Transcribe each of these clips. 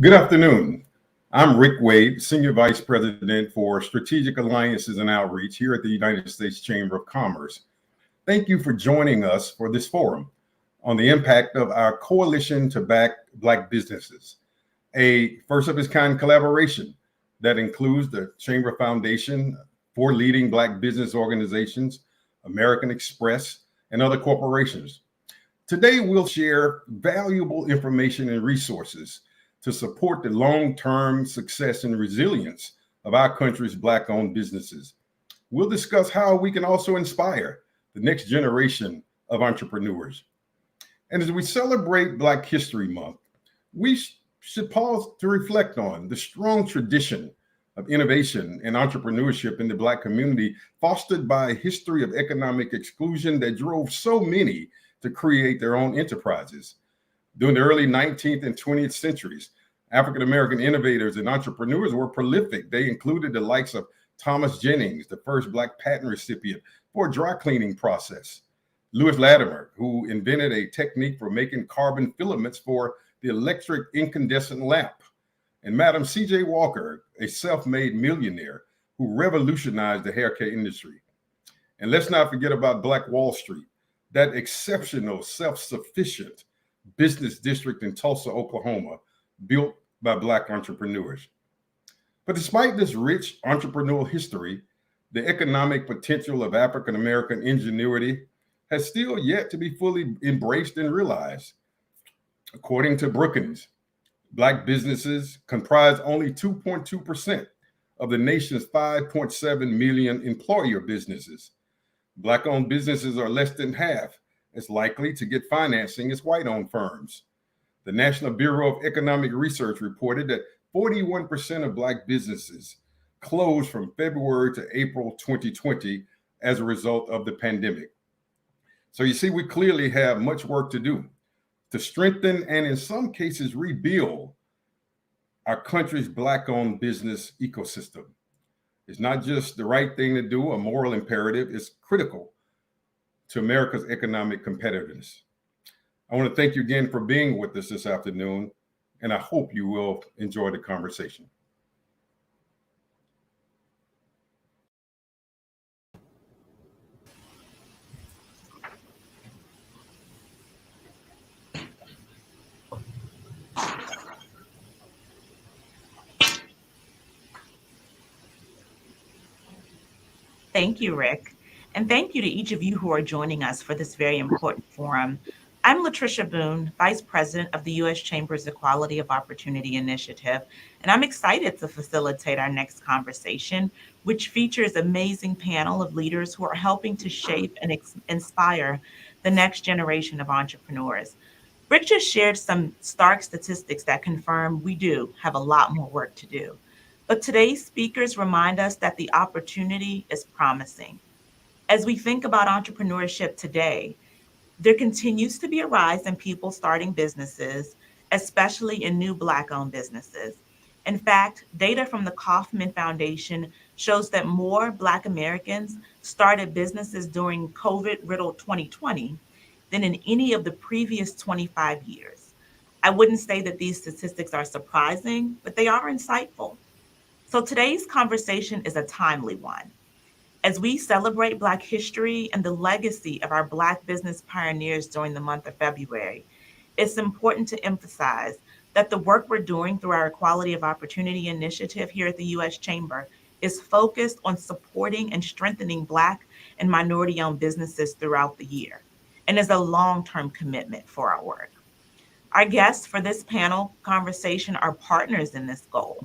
Good afternoon. I'm Rick Wade, Senior Vice President for Strategic Alliances and Outreach here at the United States Chamber of Commerce. Thank you for joining us for this forum on the impact of our Coalition to Back Black Businesses, a first of its kind collaboration that includes the Chamber Foundation, 4 leading Black business organizations, American Express, and other corporations. Today, we'll share valuable information and resources to support the long-term success and resilience of our country's Black-owned businesses. We'll discuss how we can also inspire the next generation of entrepreneurs. And as we celebrate Black History Month, we should pause to reflect on the strong tradition of innovation and entrepreneurship in the Black community, fostered by a history of economic exclusion that drove so many to create their own enterprises. During the early 19th and 20th centuries, African-American innovators and entrepreneurs were prolific. They included the likes of Thomas Jennings, the first Black patent recipient for a dry cleaning process, Lewis Latimer, who invented a technique for making carbon filaments for the electric incandescent lamp, and Madam C.J. Walker, a self-made millionaire who revolutionized the hair care industry. And let's not forget about Black Wall Street, that exceptional, self-sufficient business district in Tulsa, Oklahoma, built by Black entrepreneurs. But despite this rich entrepreneurial history, the economic potential of African-American ingenuity has still yet to be fully embraced and realized. According to Brookings, Black businesses comprise only 2.2% of the nation's 5.7 million employer businesses. Black-owned businesses are less than half as likely to get financing as white-owned firms. The National Bureau of Economic Research reported that 41% of Black businesses closed from February to April 2020 as a result of the pandemic. So you see, we clearly have much work to do to strengthen and in some cases rebuild our country's Black-owned business ecosystem. It's not just the right thing to do, a moral imperative, it's critical to America's economic competitiveness. I want to thank you again for being with us this afternoon, and I hope you will enjoy the conversation. Thank you, Rick. And thank you to each of you who are joining us for this very important forum. I'm Latricia Boone, Vice President of the U.S. Chamber's Equality of Opportunity Initiative, and I'm excited to facilitate our next conversation, which features an amazing panel of leaders who are helping to shape and inspire the next generation of entrepreneurs. Rick just shared some stark statistics that confirm we do have a lot more work to do. But today's speakers remind us that the opportunity is promising. As we think about entrepreneurship today, there continues to be a rise in people starting businesses, especially in new Black-owned businesses. In fact, data from the Kauffman Foundation shows that more Black Americans started businesses during COVID-riddled 2020 than in any of the previous 25 years. I wouldn't say that these statistics are surprising, but they are insightful. So today's conversation is a timely one. As we celebrate Black history and the legacy of our Black business pioneers during the month of February, it's important to emphasize that the work we're doing through our Equality of Opportunity Initiative here at the U.S. Chamber is focused on supporting and strengthening Black and minority-owned businesses throughout the year, and is a long-term commitment for our work. Our guests for this panel conversation are partners in this goal.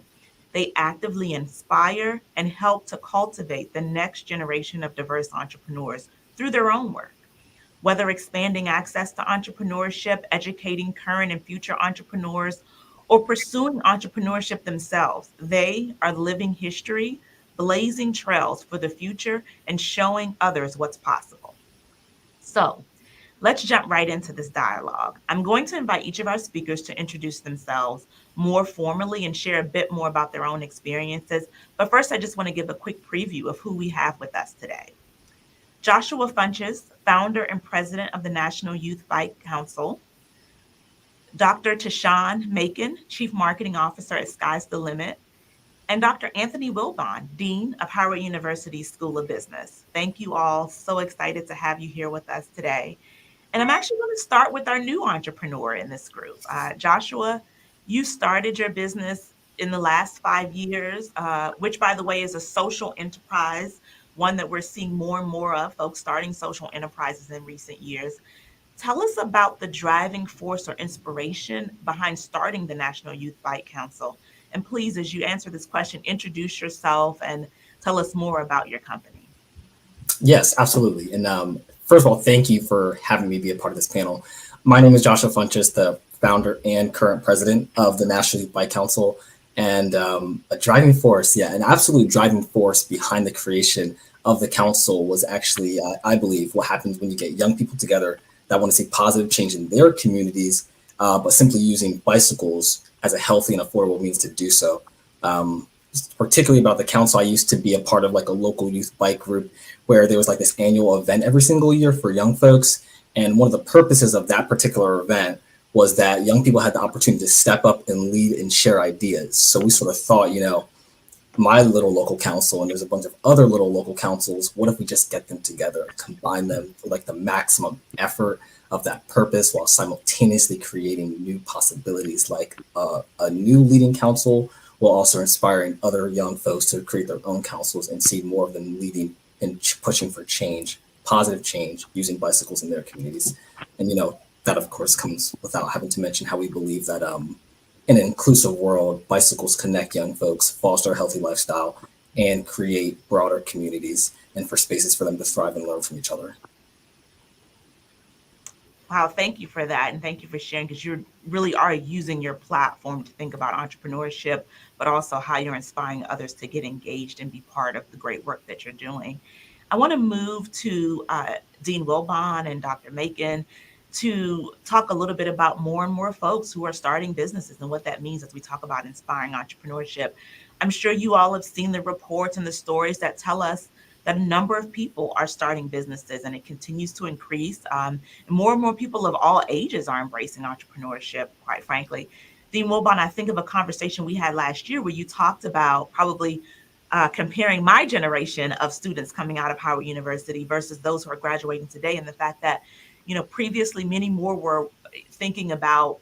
They actively inspire and help to cultivate the next generation of diverse entrepreneurs through their own work. Whether expanding access to entrepreneurship, educating current and future entrepreneurs, or pursuing entrepreneurship themselves, they are living history, blazing trails for the future, and showing others what's possible. So, let's jump right into this dialogue. I'm going to invite each of our speakers to introduce themselves more formally and share a bit more about their own experiences. But first, I just want to give a quick preview of who we have with us today. Joshua Funches, founder and president of the National Youth Bike Council. Dr. Tashawn Macon, Chief Marketing Officer at Sky's the Limit, and Dr. Anthony Wilbon, Dean of Howard University School of Business. Thank you all. So excited to have you here with us today. And I'm actually going to start with our new entrepreneur in this group. Joshua, you started your business in the last 5 years, which, by the way, is a social enterprise, one that we're seeing more and more of, folks starting social enterprises in recent years. Tell us about the driving force or inspiration behind starting the National Youth Bike Council. And please, as you answer this question, introduce yourself and tell us more about your company. Yes, absolutely. And first of all, thank you for having me be a part of this panel. My name is Joshua Funches, the founder and current president of the National Youth Bike Council, and a driving force, an absolute driving force behind the creation of the council was actually, I believe, what happens when you get young people together that want to see positive change in their communities, but simply using bicycles as a healthy and affordable means to do so. Particularly about the council, I used to be a part of like a local youth bike group where there was like this annual event every single year for young folks. And one of the purposes of that particular event was that young people had the opportunity to step up and lead and share ideas. So we sort of thought, my little local council, and there's a bunch of other little local councils, what if we just get them together and combine them for like the maximum effort of that purpose while simultaneously creating new possibilities, like a new leading council, while also inspiring other young folks to create their own councils and see more of them leading and pushing for change, positive change, using bicycles in their communities. And, that of course comes without having to mention how we believe that in an inclusive world, bicycles connect young folks, foster a healthy lifestyle, and create broader communities and for spaces for them to thrive and learn from each other. Wow, thank you for that. And thank you for sharing, because you really are using your platform to think about entrepreneurship, but also how you're inspiring others to get engaged and be part of the great work that you're doing. I want to move to Dean Wilbon and Dr. Macon to talk a little bit about more and more folks who are starting businesses and what that means as we talk about inspiring entrepreneurship. I'm sure you all have seen the reports and the stories that tell us that a number of people are starting businesses, and it continues to increase. And more people of all ages are embracing entrepreneurship, quite frankly. Dean Wilbon, I think of a conversation we had last year where you talked about probably comparing my generation of students coming out of Howard University versus those who are graduating today, and the fact that, previously many more were thinking about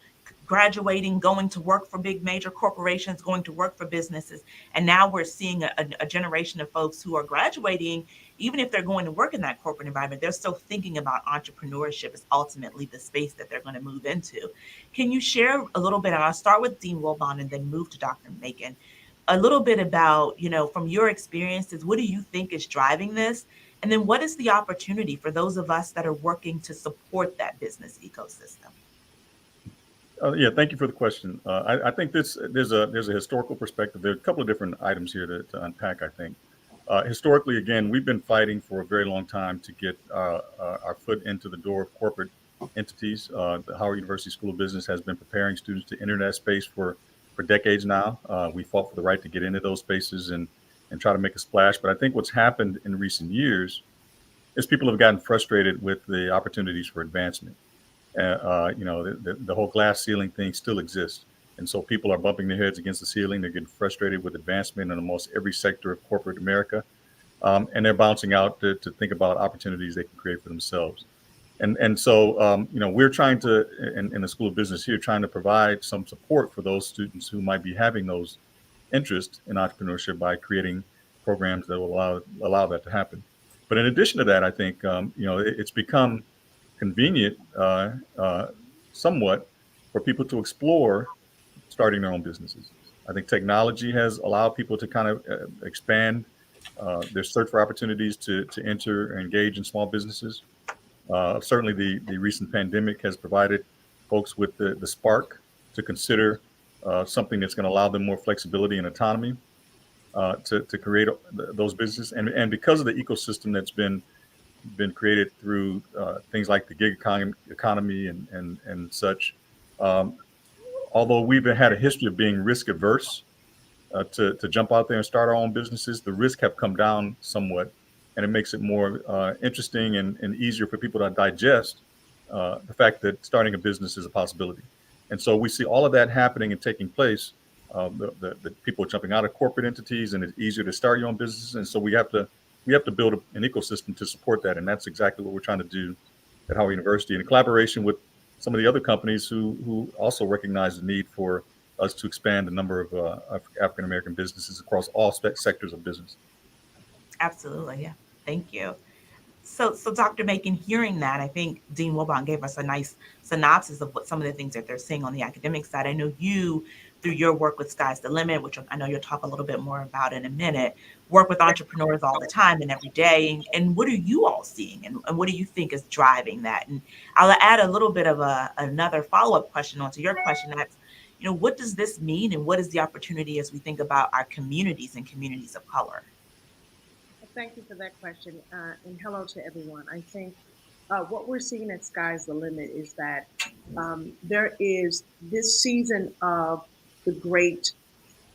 graduating, going to work for big major corporations, going to work for businesses. And now we're seeing a generation of folks who are graduating, even if they're going to work in that corporate environment, they're still thinking about entrepreneurship as ultimately the space that they're going to move into. Can you share a little bit, and I'll start with Dean Wilbon and then move to Dr. Macon, a little bit about, from your experiences, what do you think is driving this? And then what is the opportunity for those of us that are working to support that business ecosystem? Thank you for the question. I think there's a historical perspective. There are a couple of different items here to unpack, I think. Historically, again, we've been fighting for a very long time to get our foot into the door of corporate entities. The Howard University School of Business has been preparing students to enter that space for decades now. We fought for the right to get into those spaces and try to make a splash. But I think what's happened in recent years is people have gotten frustrated with the opportunities for advancement. The whole glass ceiling thing still exists. And so people are bumping their heads against the ceiling. They're getting frustrated with advancement in almost every sector of corporate America. And they're bouncing out to think about opportunities they can create for themselves. And so, we're trying to, in the School of Business here, trying to provide some support for those students who might be having those interests in entrepreneurship by creating programs that will allow that to happen. But in addition to that, I think, it's become convenient somewhat for people to explore starting their own businesses. I think technology has allowed people to kind of expand their search for opportunities to enter and engage in small businesses. Certainly the recent pandemic has provided folks with the spark to consider something that's going to allow them more flexibility and autonomy to create those businesses. And because of the ecosystem that's been created through things like the gig economy and such, although we've had a history of being risk averse to jump out there and start our own businesses, the risk have come down somewhat, and it makes it more interesting and easier for people to digest the fact that starting a business is a possibility. And so we see all of that happening and taking place. The people jumping out of corporate entities, and it's easier to start your own businesses. And so we have to build an ecosystem to support that. And that's exactly what we're trying to do at Howard University, in collaboration with some of the other companies who also recognize the need for us to expand the number of African American businesses across all sectors of business. Absolutely. Yeah. Thank you. So Dr. Macon, hearing that, I think Dean Wilbon gave us a nice synopsis of what some of the things that they're seeing on the academic side. I know you, through your work with Sky's the Limit, which I know you'll talk a little bit more about in a minute, work with entrepreneurs all the time and every day. And what are you all seeing? And what do you think is driving that? And I'll add a little bit of another follow-up question onto your question. That's, what does this mean? And what is the opportunity as we think about our communities and communities of color? Thank you for that question, and hello to everyone. I think what we're seeing at Sky's the Limit is that there is this season of the great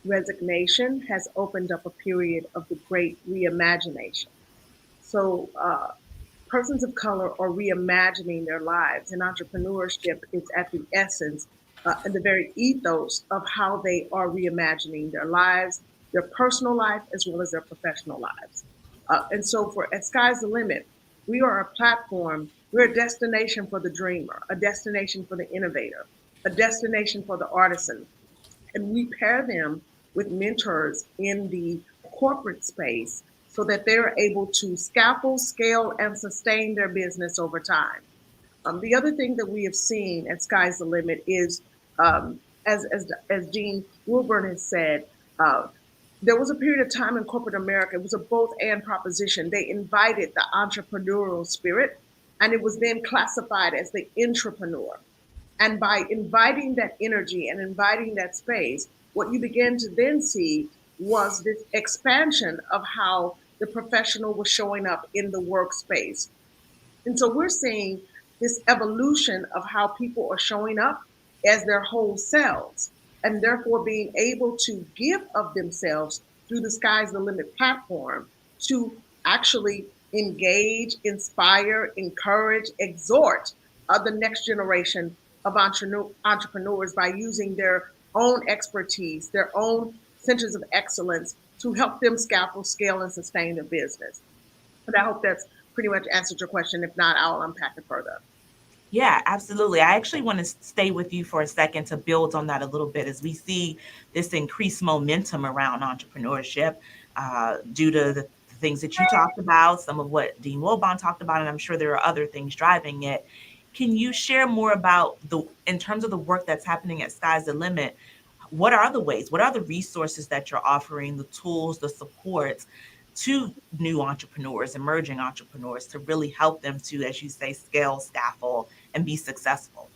resignation has opened up a period of the great reimagination. So persons of color are reimagining their lives, and entrepreneurship is at the essence and the very ethos of how they are reimagining their lives, their personal life, as well as their professional lives. And so at Sky's the Limit, we are a platform, we're a destination for the dreamer, a destination for the innovator, a destination for the artisan. And we pair them with mentors in the corporate space so that they're able to scaffold, scale, and sustain their business over time. The other thing that we have seen at Sky's the Limit is, as Dean Wilburn has said, there was a period of time in corporate America, it was a both and proposition. They invited the entrepreneurial spirit, and it was then classified as the intrapreneur. And by inviting that energy and inviting that space, what you began to then see was this expansion of how the professional was showing up in the workspace. And so we're seeing this evolution of how people are showing up as their whole selves, and therefore being able to give of themselves through the Sky's the Limit platform to actually engage, inspire, encourage, exhort the next generation of entrepreneurs by using their own expertise, their own centers of excellence to help them scaffold, scale, and sustain their business. But I hope that's pretty much answered your question. If not, I'll unpack it further. Yeah, absolutely. I actually want to stay with you for a second to build on that a little bit as we see this increased momentum around entrepreneurship due to the things that you talked about, some of what Dean Wilbon talked about, and I'm sure there are other things driving it. Can you share more about in terms of the work that's happening at Sky's the Limit? What are the ways? What are the resources that you're offering, the tools, the supports to new entrepreneurs, emerging entrepreneurs, to really help them to, as you say, scale, scaffold, and be successful?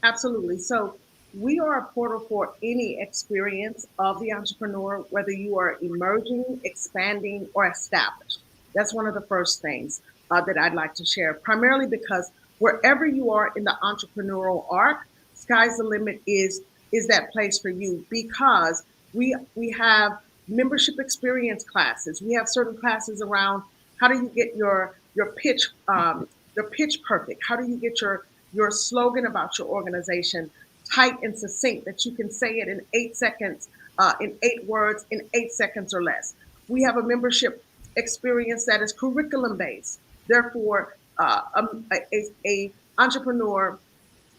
Absolutely. So we are a portal for any experience of the entrepreneur, whether you are emerging, expanding, or established. That's one of the first things that I'd like to share, primarily because wherever you are in the entrepreneurial arc, Sky's the Limit is that place for you, because we have membership experience classes. We have certain classes around how do you get your pitch perfect? How do you get your slogan about your organization tight and succinct that you can say it in 8 seconds, in 8 words, in 8 seconds or less? We have a membership experience that is curriculum based. Therefore, a entrepreneur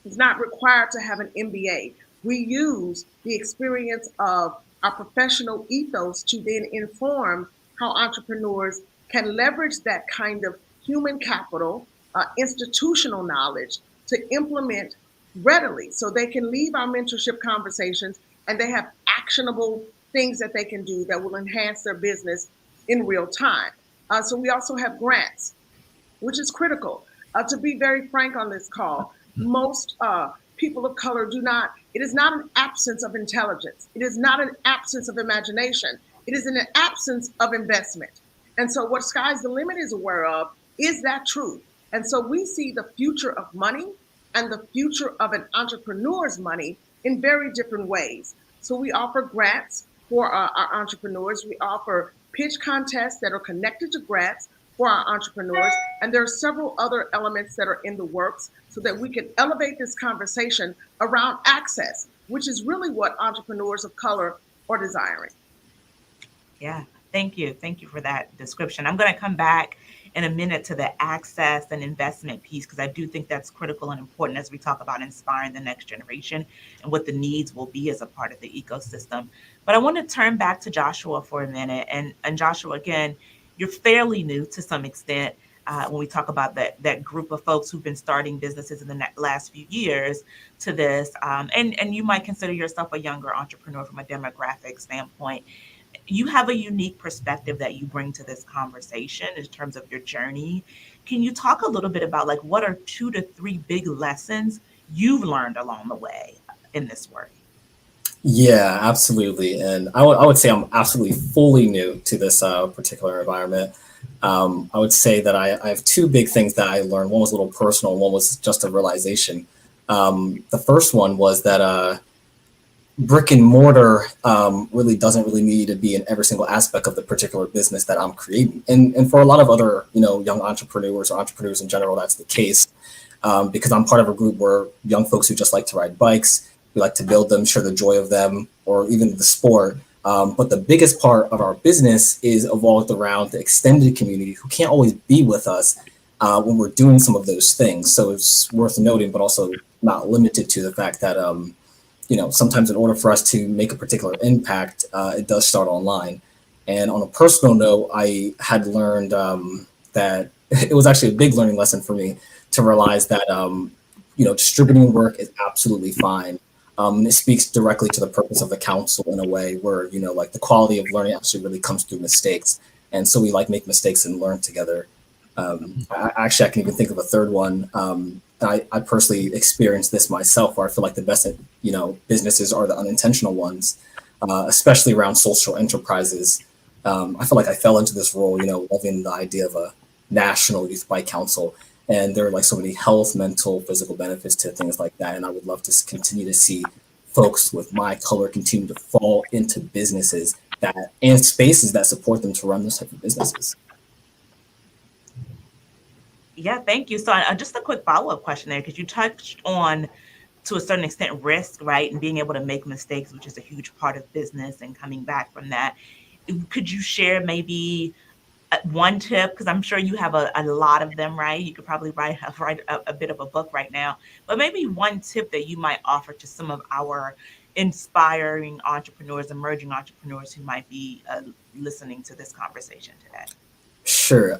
is not required to have an MBA. We use the experience of our professional ethos to then inform how entrepreneurs can leverage that kind of human capital, institutional knowledge to implement readily, so they can leave our mentorship conversations and they have actionable things that they can do that will enhance their business in real time. So we also have grants, which is critical. To be very frank on this call, most people of color it is not an absence of intelligence. It is not an absence of imagination. It is an absence of investment. And so what Sky's the Limit is aware of is that truth. And so we see the future of money and the future of an entrepreneur's money in very different ways. So we offer grants for our entrepreneurs. We offer pitch contests that are connected to grants for our entrepreneurs. And there are several other elements that are in the works so that we can elevate this conversation around access, which is really what entrepreneurs of color are desiring. Yeah, thank you. Thank you for that description. I'm going to come back in a minute to the access and investment piece because I do think that's critical and important as we talk about inspiring the next generation and what the needs will be as a part of the ecosystem. But I want to turn back to Joshua for a minute. And Joshua, again, you're fairly new to some extent when we talk about that group of folks who've been starting businesses in the last few years to this. And you might consider yourself a younger entrepreneur from a demographic standpoint. You have a unique perspective that you bring to this conversation in terms of your journey. Can you talk a little bit about like what are 2 to 3 big lessons you've learned along the way in this work? Yeah, absolutely. And I would say I'm absolutely fully new to this particular environment. I would say that I have 2 big things that I learned. One was a little personal, one was just a realization. The first one was that brick and mortar really doesn't really need to be in every single aspect of the particular business that I'm creating. And for a lot of other, young entrepreneurs or entrepreneurs in general, that's the case. Because I'm part of a group where young folks who just like to ride bikes, we like to build them, share the joy of them, or even the sport. But the biggest part of our business is evolved around the extended community who can't always be with us when we're doing some of those things. So it's worth noting, but also not limited to the fact that, sometimes in order for us to make a particular impact, it does start online. And on a personal note, I had learned that it was actually a big learning lesson for me to realize that, distributing work is absolutely fine. And it speaks directly to the purpose of the council in a way where, like the quality of learning actually really comes through mistakes. And so we make mistakes and learn together. I can even think of a third one. I personally experienced this myself, where I feel like the best, businesses are the unintentional ones, especially around social enterprises. I feel like I fell into this role, loving the idea of a national youth bike council. And there are like so many health, mental, physical benefits to things like that. And I would love to continue to see folks with my color continue to fall into businesses and spaces that support them to run those type of businesses. Yeah, thank you. So just a quick follow-up question there, because you touched on, to a certain extent, risk, right? And being able to make mistakes, which is a huge part of business and coming back from that. Could you share maybe one tip? Because I'm sure you have a lot of them, right? You could probably write a bit of a book right now, but maybe one tip that you might offer to some of our inspiring entrepreneurs, emerging entrepreneurs who might be listening to this conversation today. Sure.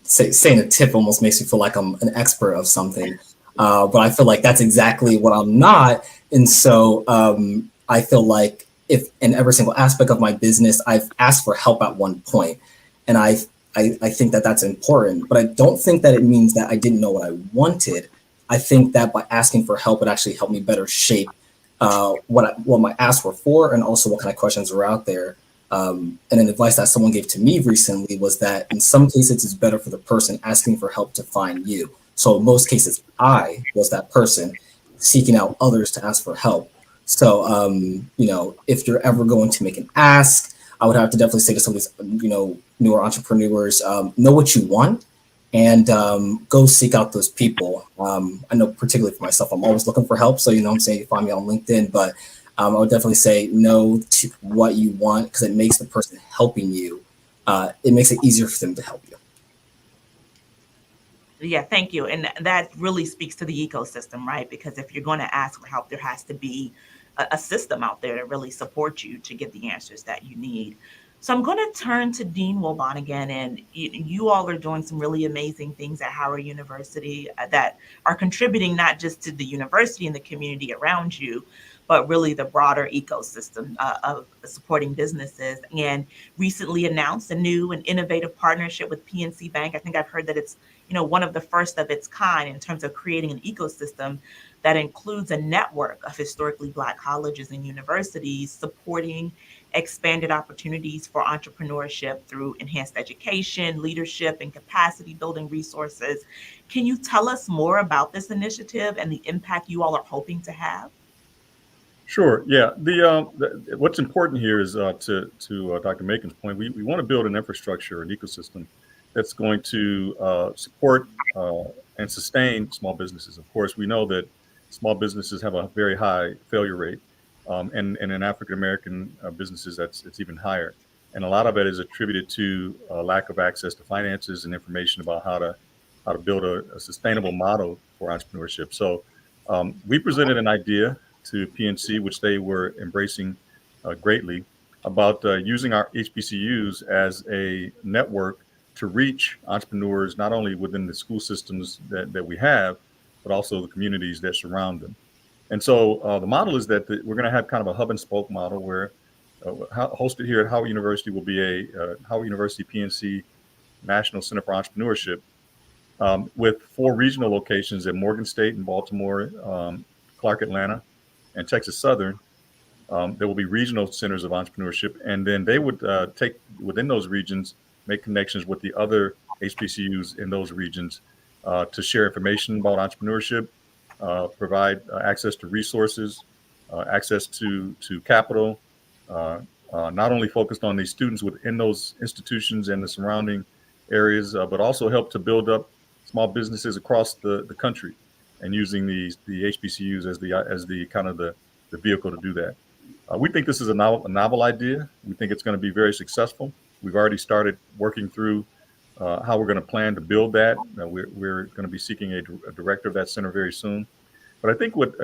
Saying a tip almost makes me feel like I'm an expert of something, but I feel like that's exactly what I'm not. And so I feel like if in every single aspect of my business, I've asked for help at one point, and I think that that's important, but I don't think that it means that I didn't know what I wanted. I think that by asking for help, it actually helped me better shape what my asks were for, and also what kind of questions are out there. And an advice that someone gave to me recently was that in some cases, it's better for the person asking for help to find you. So in most cases, I was that person seeking out others to ask for help. So, if you're ever going to make an ask, I would have to definitely say to some of these, newer entrepreneurs, know what you want and go seek out those people. I know particularly for myself, I'm always looking for help. So, I'm saying you find me on LinkedIn, but I would definitely say no to what you want, because it makes the person helping you, it makes it easier for them to help you. Yeah, thank you. And that really speaks to the ecosystem, right? Because if you're going to ask for help, there has to be a system out there to really support you to get the answers that you need. So I'm going to turn to Dean Wilbon again, and you all are doing some really amazing things at Howard University that are contributing not just to the university and the community around you, but really the broader ecosystem of supporting businesses. And recently announced a new and innovative partnership with PNC Bank. I think I've heard that it's one of the first of its kind in terms of creating an ecosystem that includes a network of historically Black colleges and universities supporting expanded opportunities for entrepreneurship through enhanced education, leadership, and capacity building resources. Can you tell us more about this initiative and the impact you all are hoping to have? Sure. Yeah. What's important here is to Dr. Macon's point, we want to build an infrastructure, an ecosystem that's going to support and sustain small businesses. Of course, we know that small businesses have a very high failure rate, and in African American businesses, it's even higher. And a lot of it is attributed to lack of access to finances and information about how to build a sustainable model for entrepreneurship. So we presented an idea to PNC, which they were embracing greatly, about using our HBCUs as a network to reach entrepreneurs, not only within the school systems that we have, but also the communities that surround them. And so the model is that we're going to have kind of a hub and spoke model where hosted here at Howard University will be a Howard University PNC National Center for Entrepreneurship, with 4 regional locations at Morgan State in Baltimore, Clark Atlanta, and Texas Southern. There will be regional centers of entrepreneurship, and then they would take within those regions, make connections with the other HBCUs in those regions to share information about entrepreneurship, provide access to resources, access to capital, not only focused on these students within those institutions and the surrounding areas, but also help to build up small businesses across the country, and using the HBCUs as the kind of the vehicle to do that. We think this is a novel idea. We think it's going to be very successful. We've already started working through how we're going to plan to build that. We're going to be seeking a director of that center very soon. But I think what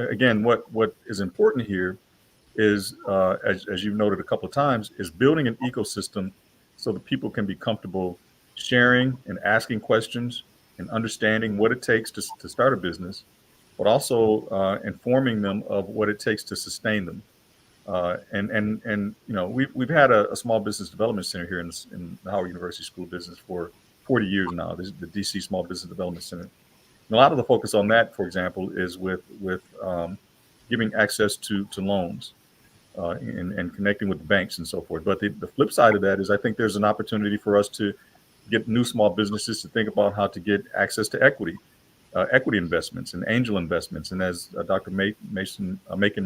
is important here is, as you've noted a couple of times, is building an ecosystem so that people can be comfortable sharing and asking questions and understanding what it takes to start a business, but also informing them of what it takes to sustain them. And we've had a small business development center here in the Howard University School of Business for 40 years now. This is the DC Small Business Development Center. And a lot of the focus on that, for example, is with giving access to loans and connecting with banks and so forth. But the flip side of that is, I think there's an opportunity for us to get new small businesses to think about how to get access to equity investments and angel investments. And as Dr. Macon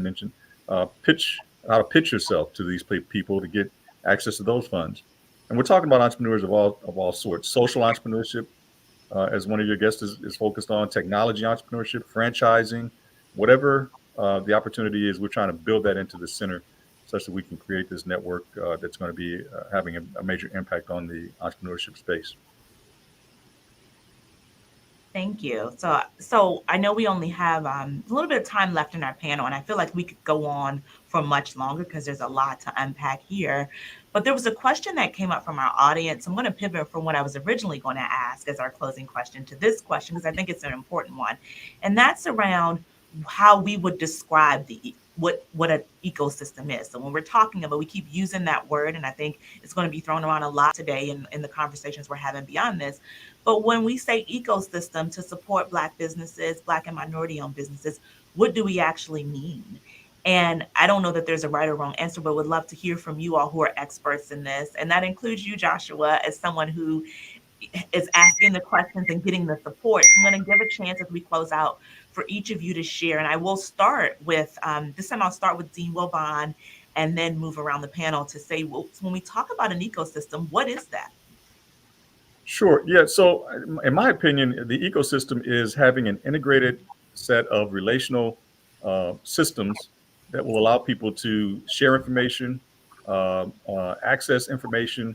mentioned, how to pitch yourself to these people to get access to those funds. And we're talking about entrepreneurs of all sorts. Social entrepreneurship, as one of your guests is focused on, technology entrepreneurship, franchising, whatever the opportunity is, we're trying to build that into the center such that we can create this network that's going to be having a major impact on the entrepreneurship space. Thank you. So I know we only have a little bit of time left in our panel, and I feel like we could go on for much longer because there's a lot to unpack here. But there was a question that came up from our audience. I'm going to pivot from what I was originally going to ask as our closing question to this question, because I think it's an important one. And that's around how we would describe what an ecosystem is. So when we're talking about, we keep using that word, and I think it's going to be thrown around a lot today in the conversations we're having beyond this. But when we say ecosystem to support Black businesses, Black and minority-owned businesses, what do we actually mean? And I don't know that there's a right or wrong answer, but would love to hear from you all who are experts in this. And that includes you, Joshua, as someone who is asking the questions and getting the support. So I'm going to give a chance as we close out for each of you to share. And I will start with, this time I'll start with Dean Wilbon and then move around the panel to say, well, when we talk about an ecosystem, what is that? Sure. Yeah. So in my opinion, the ecosystem is having an integrated set of relational systems that will allow people to share information, access information,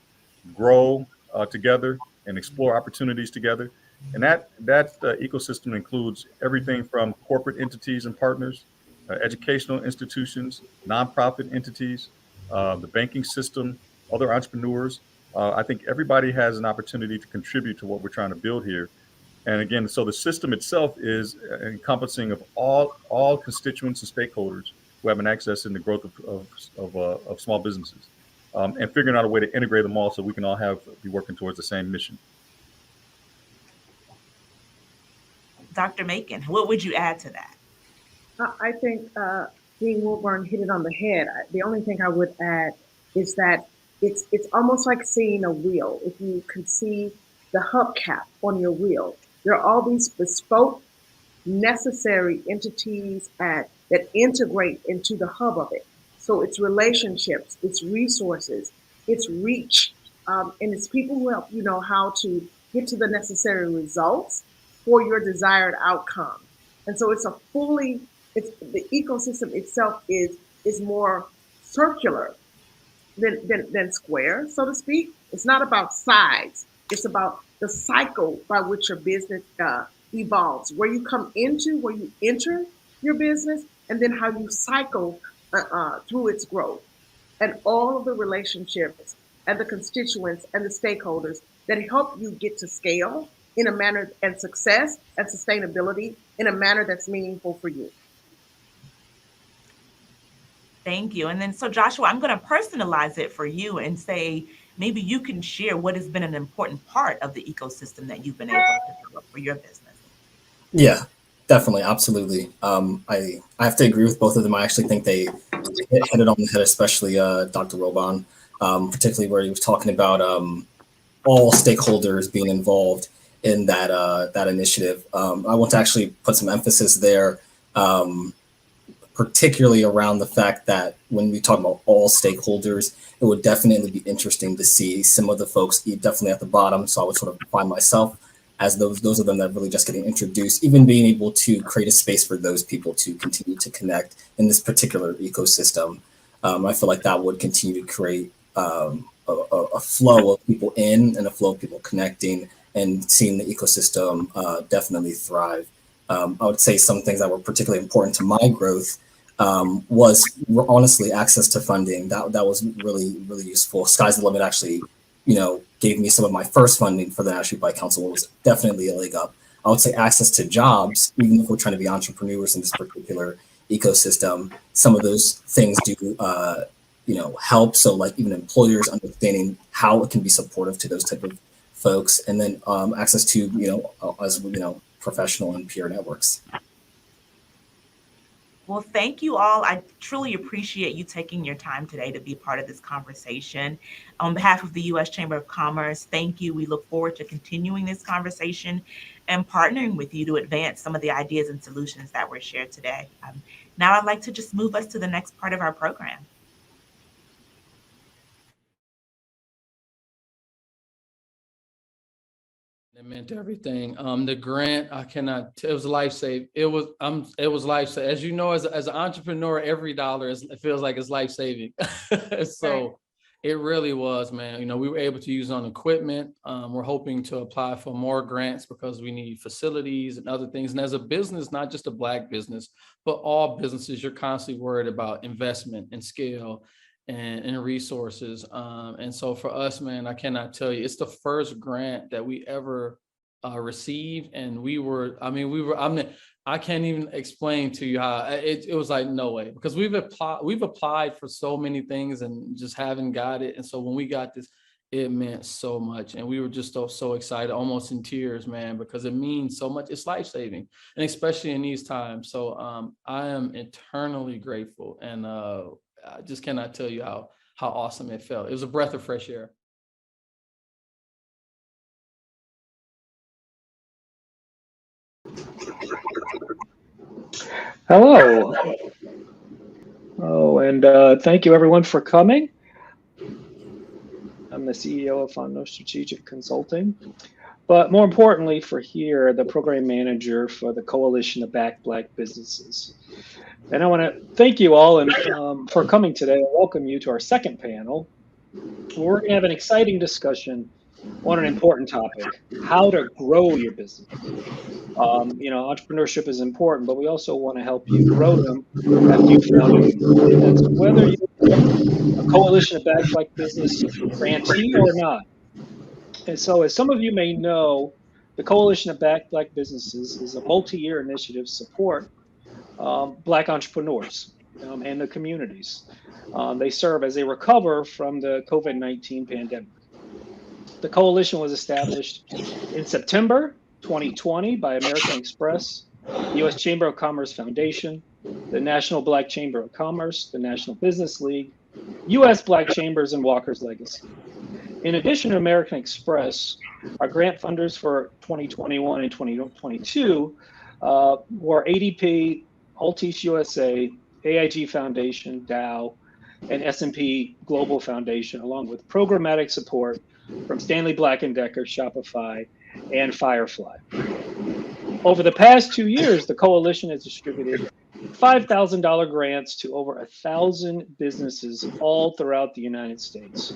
grow together, and explore opportunities together. And that ecosystem includes everything from corporate entities and partners, educational institutions, nonprofit entities, the banking system, other entrepreneurs. I think everybody has an opportunity to contribute to what we're trying to build here. And again, so the system itself is encompassing of all constituents and stakeholders who have an access in the growth of small businesses, and figuring out a way to integrate them all so we can all be working towards the same mission. Dr. Macon, what would you add to that? I think Dean Wilburn hit it on the head. The only thing I would add is that it's almost like seeing a wheel. If you can see the hubcap on your wheel, there are all these bespoke, necessary entities that integrate into the hub of it. So it's relationships, it's resources, it's reach, and it's people who help you know how to get to the necessary results for your desired outcome. And so it's the ecosystem itself is more circular than square, so to speak. It's not about size. It's about the cycle by which your business evolves, where you enter your business, and then how you cycle through its growth, and all of the relationships and the constituents and the stakeholders that help you get to scale in a manner and success and sustainability in a manner that's meaningful for you. Thank you. And then, so Joshua, I'm going to personalize it for you and say, maybe you can share what has been an important part of the ecosystem that you've been able to develop for your business. Yeah, definitely. Absolutely. I have to agree with both of them. I actually think they hit it on the head, especially Dr. Robon, particularly where he was talking about all stakeholders being involved in that initiative. I want to actually put some emphasis there, particularly around the fact that when we talk about all stakeholders, it would definitely be interesting to see some of the folks definitely at the bottom. So I would sort of find myself as those of them that are really just getting introduced, even being able to create a space for those people to continue to connect in this particular ecosystem. I feel like that would continue to create a flow of people in and a flow of people connecting and seeing the ecosystem definitely thrive. I would say some things that were particularly important to my growth was honestly access to funding. That was really, really useful. Sky's the Limit actually, gave me some of my first funding for the National Bike Council. It was definitely a leg up. I would say access to jobs, even if we're trying to be entrepreneurs in this particular ecosystem, some of those things do, help. So like even employers understanding how it can be supportive to those type of folks, and then access to, professional and peer networks. Well, thank you all. I truly appreciate you taking your time today to be part of this conversation. On behalf of the U.S. Chamber of Commerce, thank you. We look forward to continuing this conversation and partnering with you to advance some of the ideas and solutions that were shared today. Now I'd like to just move us to the next part of our program. It meant everything. The grant, it was life-saving. It was life-saving. As you know, as an entrepreneur, every dollar it feels like it's life-saving. So it really was, man. We were able to use on equipment. We're hoping to apply for more grants because we need facilities and other things. And as a business, not just a Black business, but all businesses, you're constantly worried about investment and scale and resources. And so for us, man, I cannot tell you, it's the first grant that we ever received. And I can't even explain to you how it was like, no way, because we've applied for so many things and just haven't got it. And so when we got this, it meant so much. And we were just so excited, almost in tears, man, because it means so much. It's life-saving, and especially in these times. So I am eternally grateful. And I just cannot tell you how awesome it felt. It was a breath of fresh air. Hello. And thank you everyone for coming. I'm the CEO of Fondo Strategic Consulting, but more importantly the program manager for the Coalition of Backed Black Businesses. And I want to thank you all for coming today and welcome you to our second panel. We're going to have an exciting discussion on an important topic: how to grow your business. Entrepreneurship is important, but we also want to help you grow them after you found it. So whether you're a Coalition of Backed Black Business grantee or not. And so, as some of you may know, the Coalition of Backed Black Businesses is a multi-year initiative to support Black entrepreneurs and the communities. They serve as they recover from the COVID-19 pandemic. The coalition was established in September 2020 by American Express, the U.S. Chamber of Commerce Foundation, the National Black Chamber of Commerce, the National Business League, U.S. Black Chambers, and WalkersLegacy. In addition to American Express, our grant funders for 2021 and 2022 were ADP, Altice USA, AIG Foundation, Dow, and S&P Global Foundation, along with programmatic support from Stanley Black & Decker, Shopify, and Firefly. Over the past 2 years, the coalition has distributed $5,000 grants to over 1,000 businesses all throughout the United States,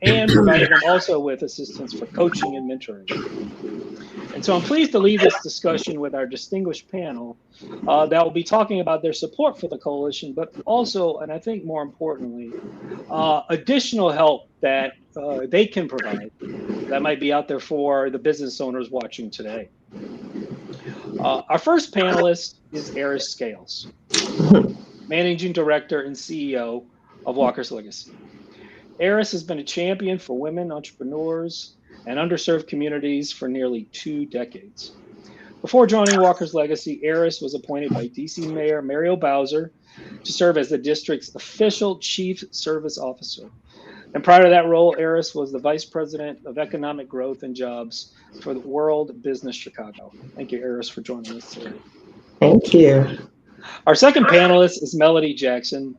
and provided them also with assistance for coaching and mentoring. And so I'm pleased to lead this discussion with our distinguished panel that will be talking about their support for the coalition, but also, and I think more importantly, additional help that they can provide that might be out there for the business owners watching today. Our first panelist is Eris Scales, Managing Director and CEO of WalkersLegacy. Eris has been a champion for women entrepreneurs and underserved communities for nearly 2 decades. Before joining WalkersLegacy, Eris was appointed by DC Mayor Muriel Bowser to serve as the district's official Chief Service Officer. And prior to that role, Eris was the Vice President of Economic Growth and Jobs for the World Business Chicago. Thank you, Eris, for joining us today. Thank you. Our second panelist is Melody Jackson,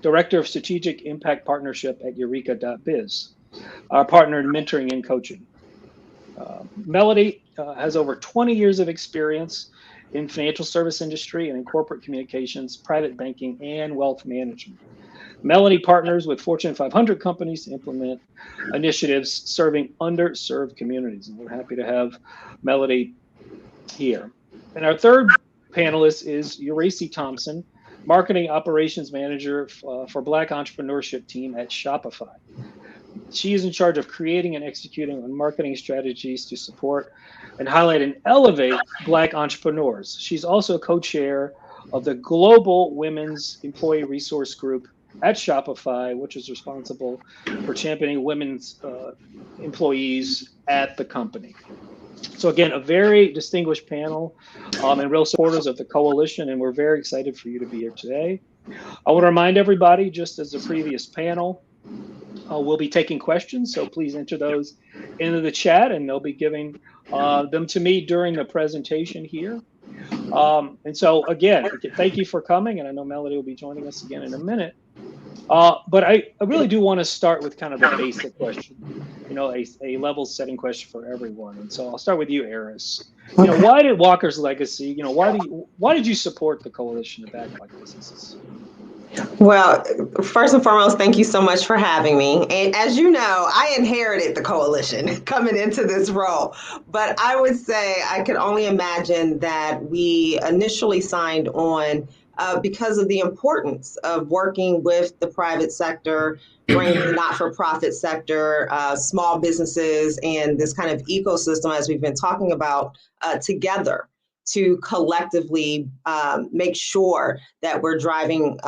Director of Strategic Impact Partnership at Eureka.biz, our partner in mentoring and coaching. Melody has over 20 years of experience in financial service industry and in corporate communications, private banking, and wealth management. Melody partners with Fortune 500 companies to implement initiatives serving underserved communities. And we're happy to have Melody here. And our third panelist is Eureka Thompson, Marketing Operations Manager for Black Entrepreneurship Team at Shopify. She is in charge of creating and executing on marketing strategies to support and highlight and elevate Black entrepreneurs. She's also co-chair of the Global Women's Employee Resource Group at Shopify, which is responsible for championing women's employees at the company. So again, a very distinguished panel and real supporters of the coalition, and we're very excited for you to be here today. I want to remind everybody, just as the previous panel, we'll be taking questions, so please enter those into the chat, and they'll be giving them to me during the presentation here. And so again, thank you for coming, and I know Melody will be joining us again in a minute. But I really do want to start with kind of the basic question, a level setting question for everyone. And so I'll start with you, Eris. Why did WalkersLegacy, why did you support the coalition of Black businesses? Well, first and foremost, thank you so much for having me. And as you know, I inherited the coalition coming into this role. But I would say I could only imagine that we initially signed on because of the importance of working with the private sector, bringing the not-for-profit sector, small businesses, and this kind of ecosystem, as we've been talking about, together to collectively make sure that we're driving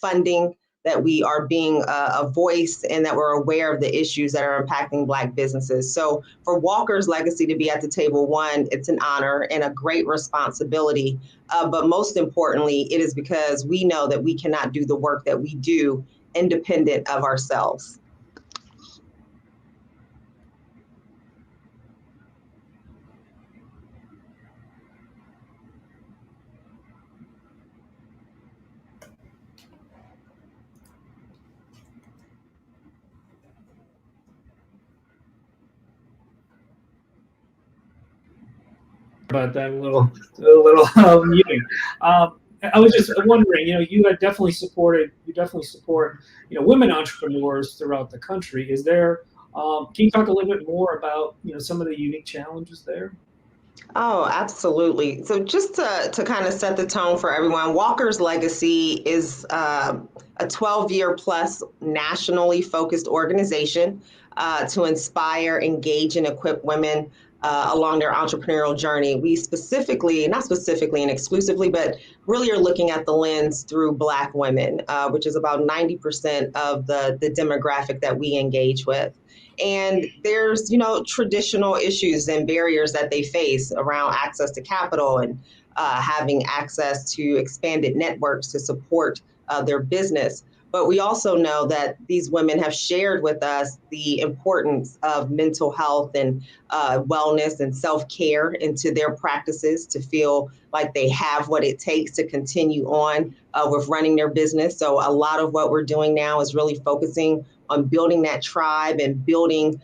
funding, that we are being a voice, and that we're aware of the issues that are impacting Black businesses. So for WalkersLegacy to be at the table, one, it's an honor and a great responsibility. But most importantly, it is because we know that we cannot do the work that we do independent of ourselves. About that a little muting. I was just wondering, you definitely support, women entrepreneurs throughout the country. Is there, can you talk a little bit more about, some of the unique challenges there? Oh, absolutely. So just to kind of set the tone for everyone, WalkersLegacy is a 12-year plus nationally focused organization to inspire, engage, and equip women along their entrepreneurial journey. We not specifically and exclusively, but really are looking at the lens through Black women, which is about 90% of the demographic that we engage with. And there's, traditional issues and barriers that they face around access to capital and having access to expanded networks to support their business. But we also know that these women have shared with us the importance of mental health and wellness and self-care into their practices to feel like they have what it takes to continue on with running their business. So a lot of what we're doing now is really focusing on building that tribe and building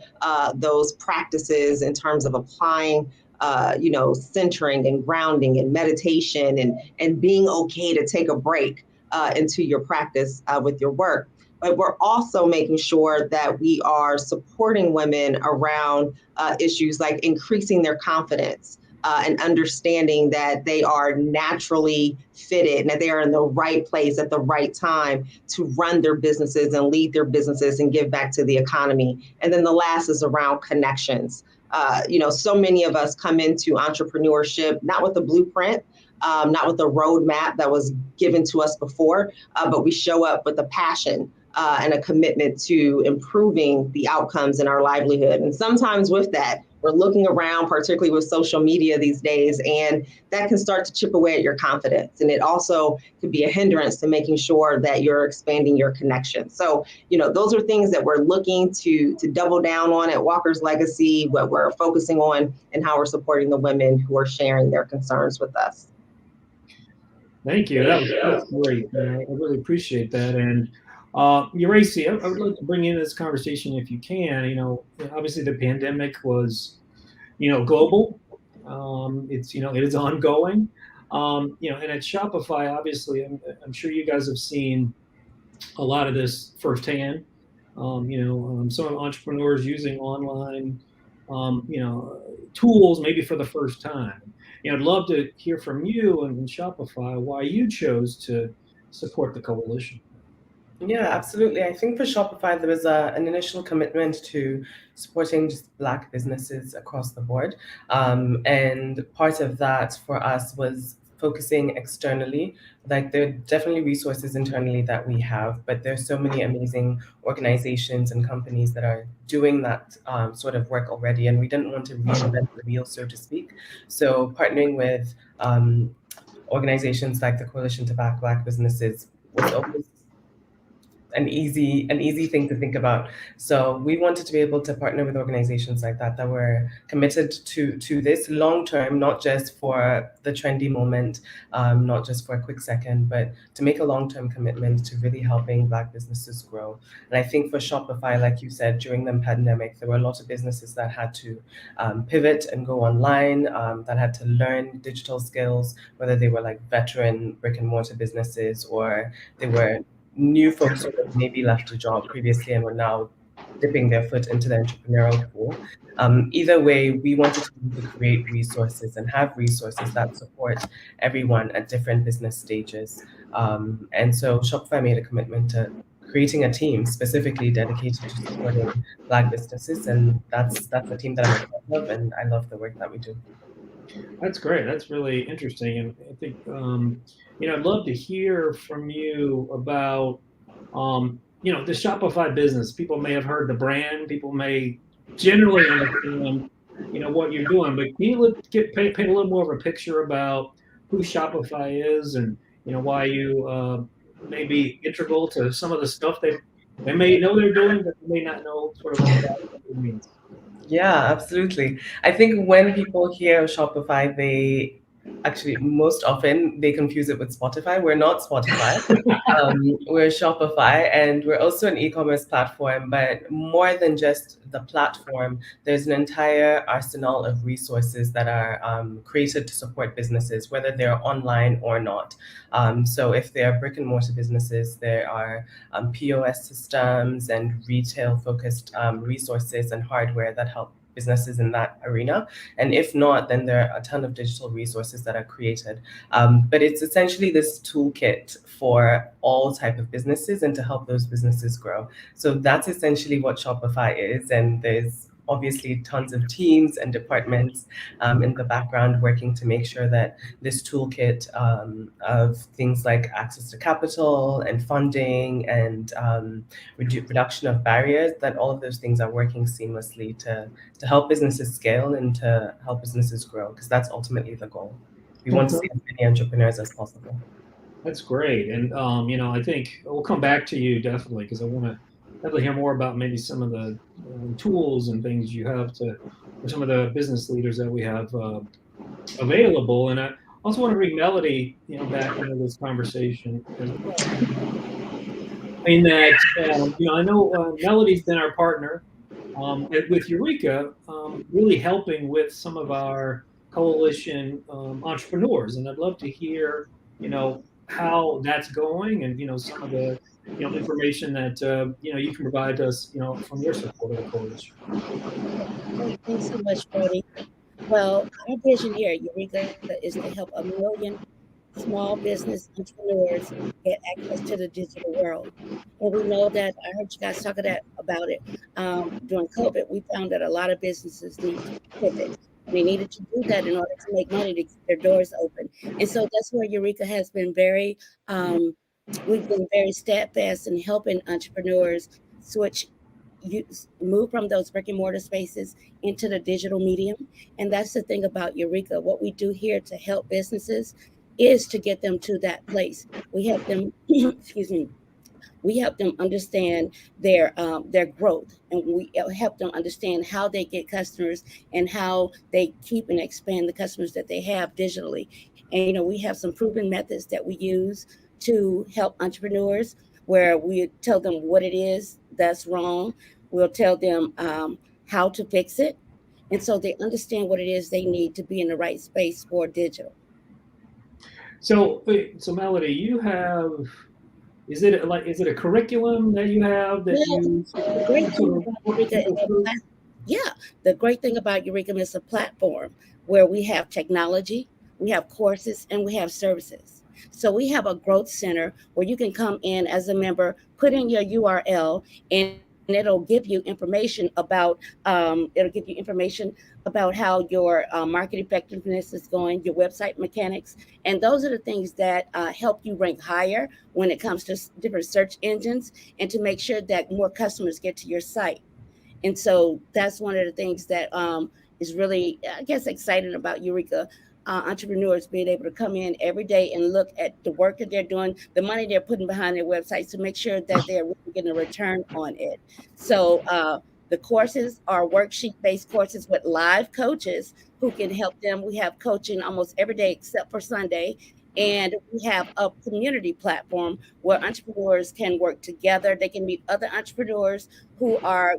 those practices in terms of applying centering and grounding and meditation and being okay to take a break into your practice with your work. But we're also making sure that we are supporting women around issues like increasing their confidence and understanding that they are naturally fitted and that they are in the right place at the right time to run their businesses and lead their businesses and give back to the economy. And then the last is around connections. So many of us come into entrepreneurship not with a blueprint, not with a roadmap that was given to us before, but we show up with a passion and a commitment to improving the outcomes in our livelihood. And sometimes with that, we're looking around, particularly with social media these days, and that can start to chip away at your confidence. And it also could be a hindrance to making sure that you're expanding your connections. So, those are things that we're looking to double down on at Walker's Legacy, what we're focusing on, and how we're supporting the women who are sharing their concerns with us. Thank you. That's great. I really appreciate that. And Eureka, I would like to bring in this conversation if you can. Obviously the pandemic was, global. It is ongoing. And at Shopify, obviously, I'm sure you guys have seen a lot of this firsthand. Some entrepreneurs using online, tools maybe for the first time. I'd love to hear from you and Shopify why you chose to support the coalition. Yeah, absolutely. I think for Shopify, there was an initial commitment to supporting just Black businesses across the board. And part of that for us was focusing externally. Like, there are definitely resources internally that we have, but there's so many amazing organizations and companies that are doing that sort of work already. And we didn't want to reinvent the wheel, so to speak. So partnering with organizations like the Coalition to Back Black Businesses was always an easy thing to think about. So we wanted to be able to partner with organizations like that were committed to this long term, not just for the trendy moment, not just for a quick second, but to make a long-term commitment to really helping Black businesses grow. And I think for Shopify, like you said, during the pandemic, there were a lot of businesses that had to pivot and go online, that had to learn digital skills, whether they were like veteran brick and mortar businesses or they were new folks who had maybe left a job previously and were now dipping their foot into the entrepreneurial pool. Either way, we wanted to create resources and have resources that support everyone at different business stages. And so Shopify made a commitment to creating a team specifically dedicated to supporting Black businesses. And that's the team that I'm a part of, and I love the work that we do. That's great. That's really interesting. And I think, I'd love to hear from you about, the Shopify business. People may have heard the brand. People may generally understand, what you're doing. But can you paint a little more of a picture about who Shopify is and, why you may be integral to some of the stuff they may know they're doing, but they may not know sort of what it means. Yeah, absolutely. I think when people hear Shopify, they actually most often they confuse it with Spotify. We're not Spotify. We're Shopify, and we're also an e-commerce platform. But more than just the platform, there's an entire arsenal of resources that are created to support businesses, whether they're online or not. So if they're brick and mortar businesses, there are POS systems and retail-focused resources and hardware that help businesses in that arena. And if not, then there are a ton of digital resources that are created. But it's essentially this toolkit for all type of businesses and to help those businesses grow. So that's essentially what Shopify is. And there's obviously tons of teams and departments in the background working to make sure that this toolkit of things like access to capital and funding and reduction of barriers, that all of those things are working seamlessly to help businesses scale and to help businesses grow, because that's ultimately the goal. We want to see as many entrepreneurs as possible. That's great. And, I think we'll come back to you definitely, because I want to definitely hear more about maybe some of the tools and things you have for some of the business leaders that we have available. And I also want to bring Melody, back into this conversation as well. in that, I know Melody's been our partner with Eureka, really helping with some of our coalition entrepreneurs. And I'd love to hear, how that's going and, some of the, information that, you can provide us, from your support of the coalition. Thanks so much, Brody. Well, our vision here at Eureka is to help 1 million small business entrepreneurs get access to the digital world. And we know that I heard you guys talking about it during COVID. We found that a lot of businesses need to pivot. They needed to do that in order to make money to keep their doors open. And so that's where Eureka has been we've been very steadfast in helping entrepreneurs move from those brick and mortar spaces into the digital medium. And that's the thing about Eureka. What we do here to help businesses is to get them to that place. We help them, excuse me, we help them understand their growth, and we help them understand how they get customers and how they keep and expand the customers that they have digitally. And we have some proven methods that we use to help entrepreneurs, where we tell them what it is that's wrong. We'll tell them how to fix it, and so they understand what it is they need to be in the right space for digital. So Melody, you have, is it a curriculum that you have that the great thing about Eureka the great thing about Eureka is a platform where we have technology, we have courses, and we have services. So we have a growth center where you can come in as a member, put in your URL, and it'll give you information about how your market effectiveness is going, your website mechanics. And those are the things that help you rank higher when it comes to different search engines, and to make sure that more customers get to your site. And so that's one of the things that is really, I guess, exciting about Eureka. Entrepreneurs being able to come in every day and look at the work that they're doing, the money they're putting behind their websites, to make sure that they're really getting a return on it. So the courses are worksheet-based courses with live coaches who can help them. We have coaching almost every day except for Sunday. And we have a community platform where entrepreneurs can work together. They can meet other entrepreneurs who are,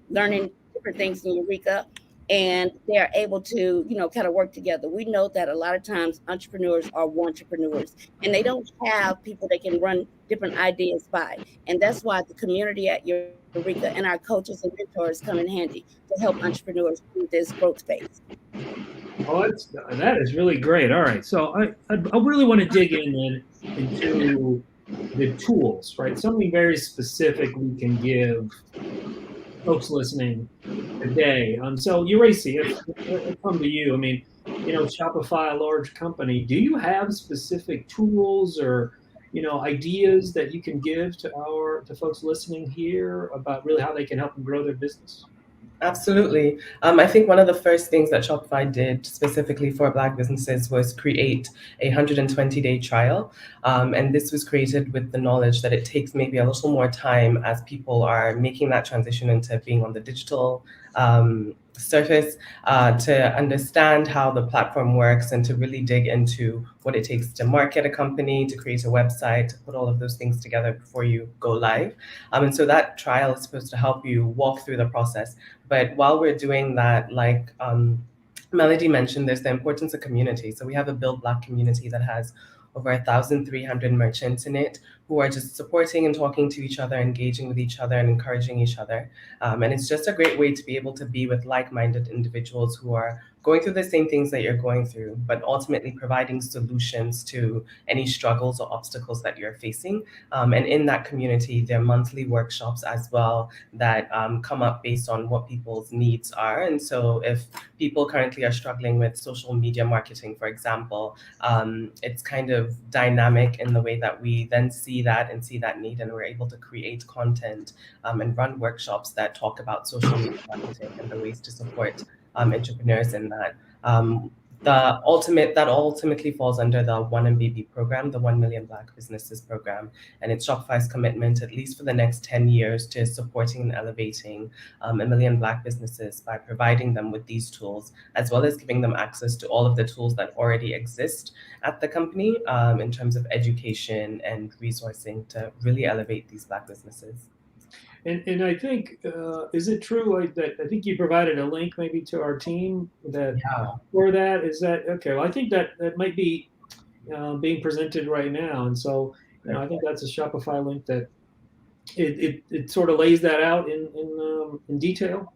learning different things in Eureka, and they're able to, kind of work together. We know that a lot of times entrepreneurs are entrepreneurs, and they don't have people they can run different ideas by. And that's why the community at Eureka and our coaches and mentors come in handy to help entrepreneurs through this growth phase. Oh, that is really great. All right. So I really want to dig into the tools, right? Something very specific we can give folks listening today. So Eureka, I come to you. I mean, Shopify, a large company. Do you have specific tools or ideas that you can give to folks listening here about really how they can help them grow their business? Absolutely. I think one of the first things that Shopify did specifically for Black businesses was create a 120-day trial. And this was created with the knowledge that it takes maybe a little more time as people are making that transition into being on the digital surface, to understand how the platform works and to really dig into what it takes to market a company, to create a website, to put all of those things together before you go live. And so that trial is supposed to help you walk through the process. But while we're doing that, like Melody mentioned, there's the importance of community. So we have a Build Black community that has over 1,300 merchants in it who are just supporting and talking to each other, engaging with each other, and encouraging each other. And it's just a great way to be able to be with like-minded individuals who are going through the same things that you're going through, but ultimately providing solutions to any struggles or obstacles that you're facing. And in that community, there are monthly workshops as well that come up based on what people's needs are. And so if people currently are struggling with social media marketing, for example, it's kind of dynamic in the way that we then see that and see that need, and we're able to create content and run workshops that talk about social media marketing and the ways to support entrepreneurs in that. that ultimately falls under the 1MBB program, the 1 Million Black Businesses program, and it's Shopify's commitment, at least for the next 10 years, to supporting and elevating 1 million Black businesses by providing them with these tools, as well as giving them access to all of the tools that already exist at the company in terms of education and resourcing to really elevate these Black businesses. And I think, is it true that I think you provided a link maybe to our team for that? Is that okay? Well, I think that might be being presented right now, and so I think that's a Shopify link that it sort of lays that out in detail.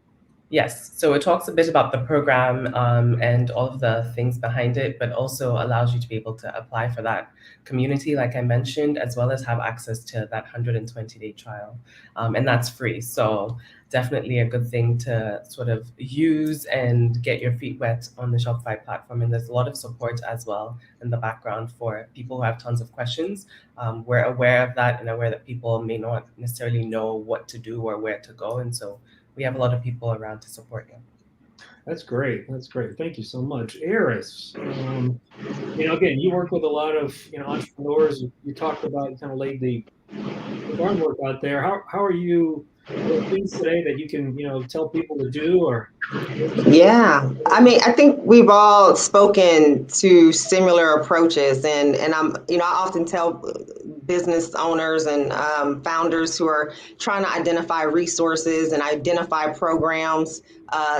Yes, so it talks a bit about the program and all of the things behind it, but also allows you to be able to apply for that community, like I mentioned, as well as have access to that 120-day trial. And that's free. So definitely a good thing to sort of use and get your feet wet on the Shopify platform. And there's a lot of support as well in the background for people who have tons of questions. We're aware of that and aware that people may not necessarily know what to do or where to go. And so we have a lot of people around to support you. That's great. That's great. Thank you so much. Eris, again, you work with a lot of, entrepreneurs. You talked about, you kind of laid the groundwork out there. How are you doing things today that you can, tell people to do or? Yeah, I mean, I think we've all spoken to similar approaches, and I'm, I often tell business owners and founders who are trying to identify resources and identify programs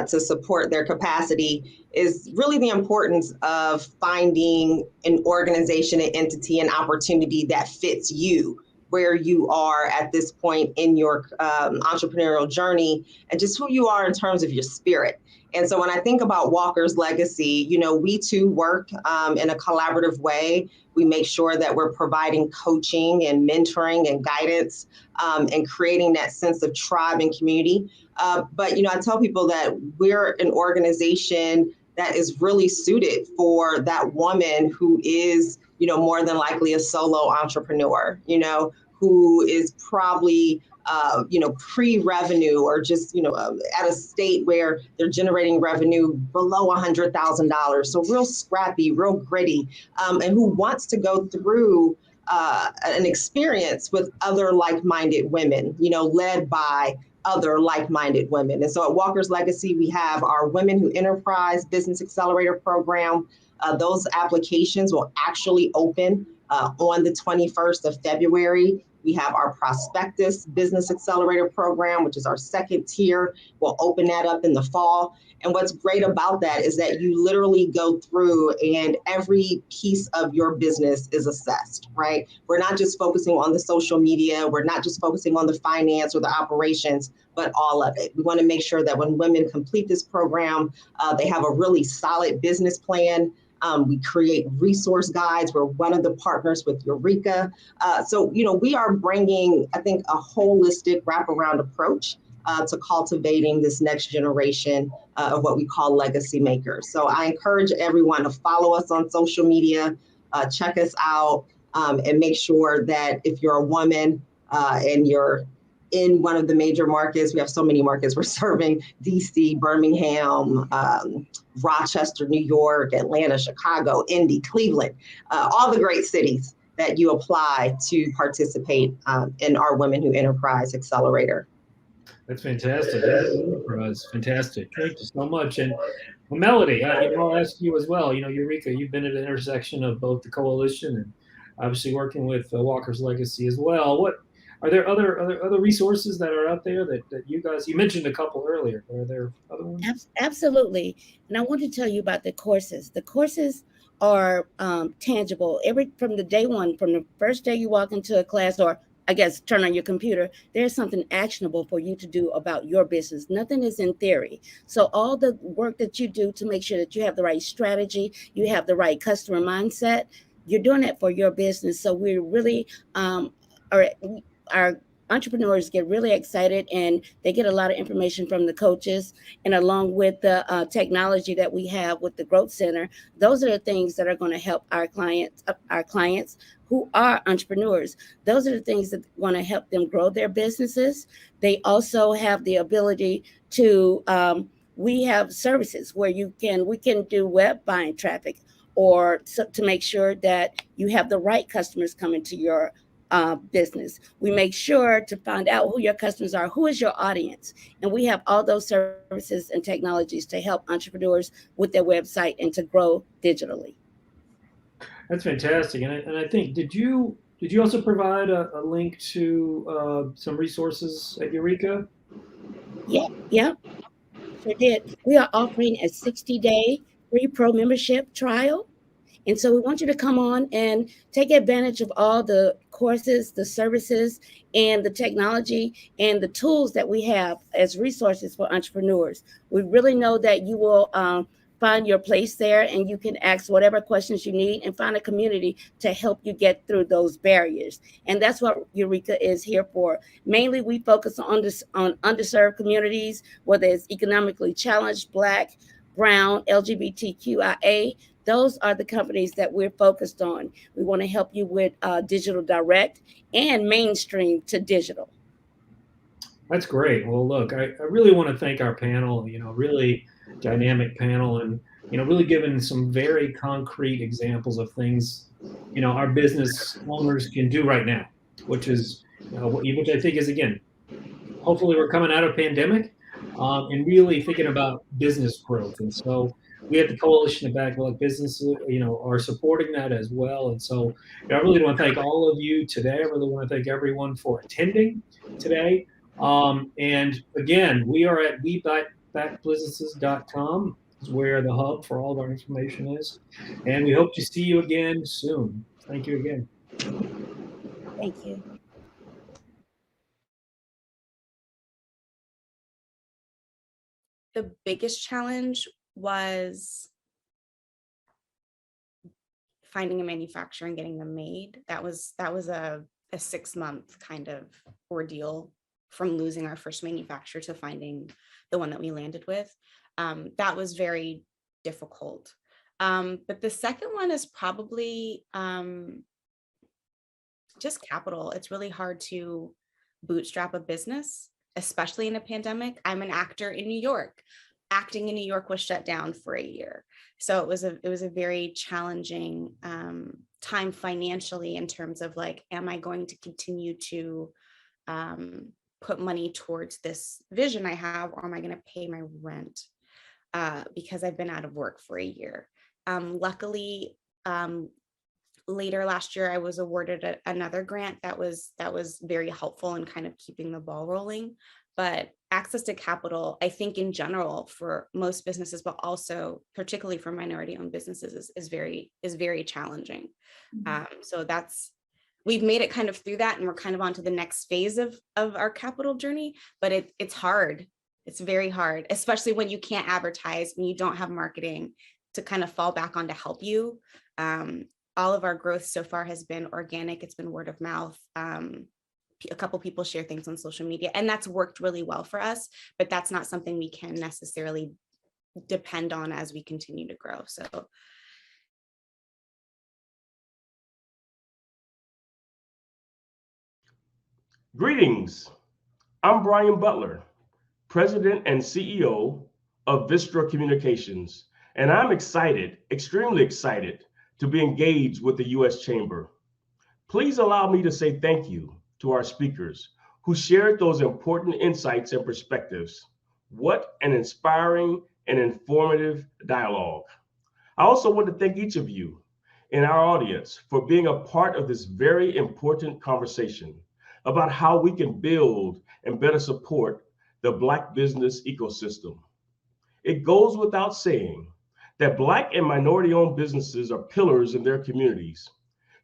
to support their capacity is really the importance of finding an organization, an entity, an opportunity that fits you, where you are at this point in your entrepreneurial journey and just who you are in terms of your spirit. And so when I think about WalkersLegacy, we too work in a collaborative way. We make sure that we're providing coaching and mentoring and guidance and creating that sense of tribe and community. But, I tell people that we're an organization that is really suited for that woman who is, more than likely a solo entrepreneur, who is probably pre-revenue or just, at a state where they're generating revenue below $100,000. So real scrappy, real gritty, and who wants to go through an experience with other like-minded women, led by other like-minded women. And so at WalkersLegacy, we have our Women Who Enterprise Business Accelerator program. Those applications will actually open on the 21st of February. We have our Prospectus Business Accelerator program, which is our second tier. We'll open that up in the fall. And what's great about that is that you literally go through and every piece of your business is assessed, right? We're not just focusing on the social media. We're not just focusing on the finance or the operations, but all of it. We want to make sure that when women complete this program, they have a really solid business plan. We create resource guides. We're one of the partners with Eureka. So, we are bringing, I think, a holistic wraparound approach to cultivating this next generation of what we call legacy makers. So I encourage everyone to follow us on social media, check us out, and make sure that if you're a woman and you're in one of the major markets, we have so many markets we're serving: DC, Birmingham, Rochester, New York, Atlanta, Chicago, Indy, Cleveland, all the great cities that you apply to participate in our Women Who Enterprise Accelerator. That's fantastic. That's fantastic. Thank you so much. And Melody, I'll ask you as well. Eureka, you've been at the intersection of both the coalition and obviously working with WalkersLegacy as well. What are there other resources that are out there that you guys? You mentioned a couple earlier. But are there other ones? Absolutely. And I want to tell you about the courses. The courses are tangible. From the day one, from the first day you walk into a class, or I guess turn on your computer, there's something actionable for you to do about your business. Nothing is in theory. So all the work that you do to make sure that you have the right strategy, you have the right customer mindset, you're doing that for your business. So we're really, our entrepreneurs get really excited and they get a lot of information from the coaches, and along with the technology that we have with the Growth Center. Those are the things that are going to help our clients who are entrepreneurs. Those are the things that want to help them grow their businesses. They also have the ability to we have services where we can do web buying traffic, or to make sure that you have the right customers coming to your business. We make sure to find out who your customers are, who is your audience. And we have all those services and technologies to help entrepreneurs with their website and to grow digitally. That's fantastic. And I think, did you also provide a link to some resources at Eureka? Yeah, sure did. We are offering a 60-day free pro membership trial. And so we want you to come on and take advantage of all the courses, the services, and the technology and the tools that we have as resources for entrepreneurs. We really know that you will find your place there, and you can ask whatever questions you need and find a community to help you get through those barriers. And that's what Eureka is here for. Mainly, we focus on underserved communities, whether it's economically challenged, Black, Brown, LGBTQIA. Those are the companies that we're focused on. We want to help you with digital direct and mainstream to digital. That's great. Well, look, I really want to thank our panel, really dynamic panel, and, really giving some very concrete examples of things, our business owners can do right now, which is, which I think is, again, hopefully we're coming out of pandemic and really thinking about business growth. And so we at the Coalition of Black Businesses, are supporting that as well. And so I really want to thank all of you today. I really want to thank everyone for attending today. And again, we are at webackbusinesses.com, is where the hub for all of our information is. And we hope to see you again soon. Thank you again. Thank you. The biggest challenge was finding a manufacturer and getting them made. That was a 6-month kind of ordeal from losing our first manufacturer to finding the one that we landed with. That was very difficult. But the second one is probably just capital. It's really hard to bootstrap a business, especially in a pandemic. I'm an actor in New York. Acting in New York was shut down for a year. So it was a very challenging time financially, in terms of like, am I going to continue to put money towards this vision I have, or am I going to pay my rent because I've been out of work for a year? Luckily, later last year, I was awarded another grant that was very helpful in kind of keeping the ball rolling. But access to capital, I think in general for most businesses, but also particularly for minority-owned businesses, is very challenging. Mm-hmm. So we've made it kind of through that, and we're kind of on to the next phase of our capital journey. But it's hard. It's very hard, especially when you can't advertise, when you don't have marketing to kind of fall back on to help you. All of our growth so far has been organic. It's been word of mouth. A couple people share things on social media, and that's worked really well for us, but that's not something we can necessarily depend on as we continue to grow. So. Greetings. I'm Brian Butler, President and CEO of Vistra Communications, and I'm excited, extremely excited, to be engaged with the U.S. Chamber. Please allow me to say thank you to our speakers who shared those important insights and perspectives. What an inspiring and informative dialogue. I also want to thank each of you in our audience for being a part of this very important conversation about how we can build and better support the Black business ecosystem. It goes without saying that Black and minority-owned businesses are pillars in their communities,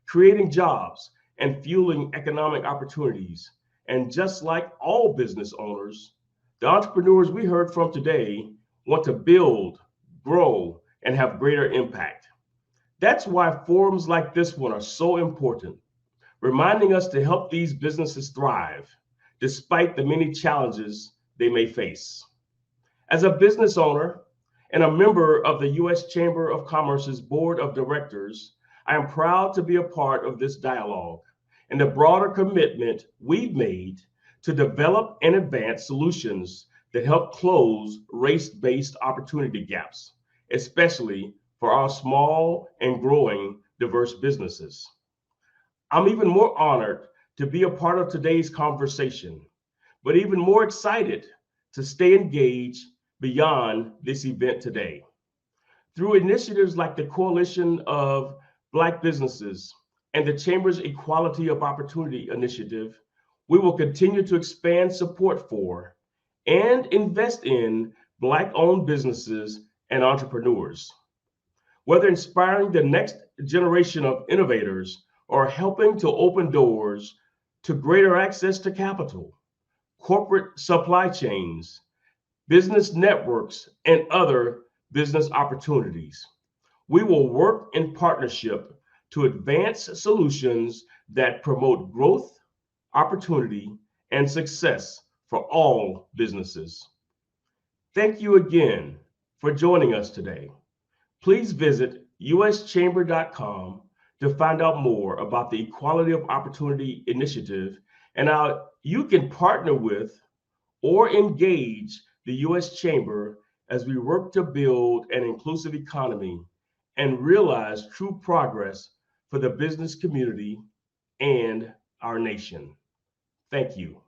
creating jobs and fueling economic opportunities. And just like all business owners, the entrepreneurs we heard from today want to build, grow, and have greater impact. That's why forums like this one are so important, reminding us to help these businesses thrive, despite the many challenges they may face. As a business owner and a member of the U.S. Chamber of Commerce's Board of Directors, I am proud to be a part of this dialogue and the broader commitment we've made to develop and advance solutions that help close race-based opportunity gaps, especially for our small and growing diverse businesses. I'm even more honored to be a part of today's conversation, but even more excited to stay engaged beyond this event today. Through initiatives like the Coalition of Black Businesses and the Chamber's Equality of Opportunity Initiative, we will continue to expand support for and invest in Black-owned businesses and entrepreneurs. Whether inspiring the next generation of innovators or helping to open doors to greater access to capital, corporate supply chains, business networks, and other business opportunities, we will work in partnership to advance solutions that promote growth, opportunity, and success for all businesses. Thank you again for joining us today. Please visit uschamber.com to find out more about the Equality of Opportunity Initiative and how you can partner with or engage the U.S. Chamber as we work to build an inclusive economy and realize true progress for the business community and our nation. Thank you.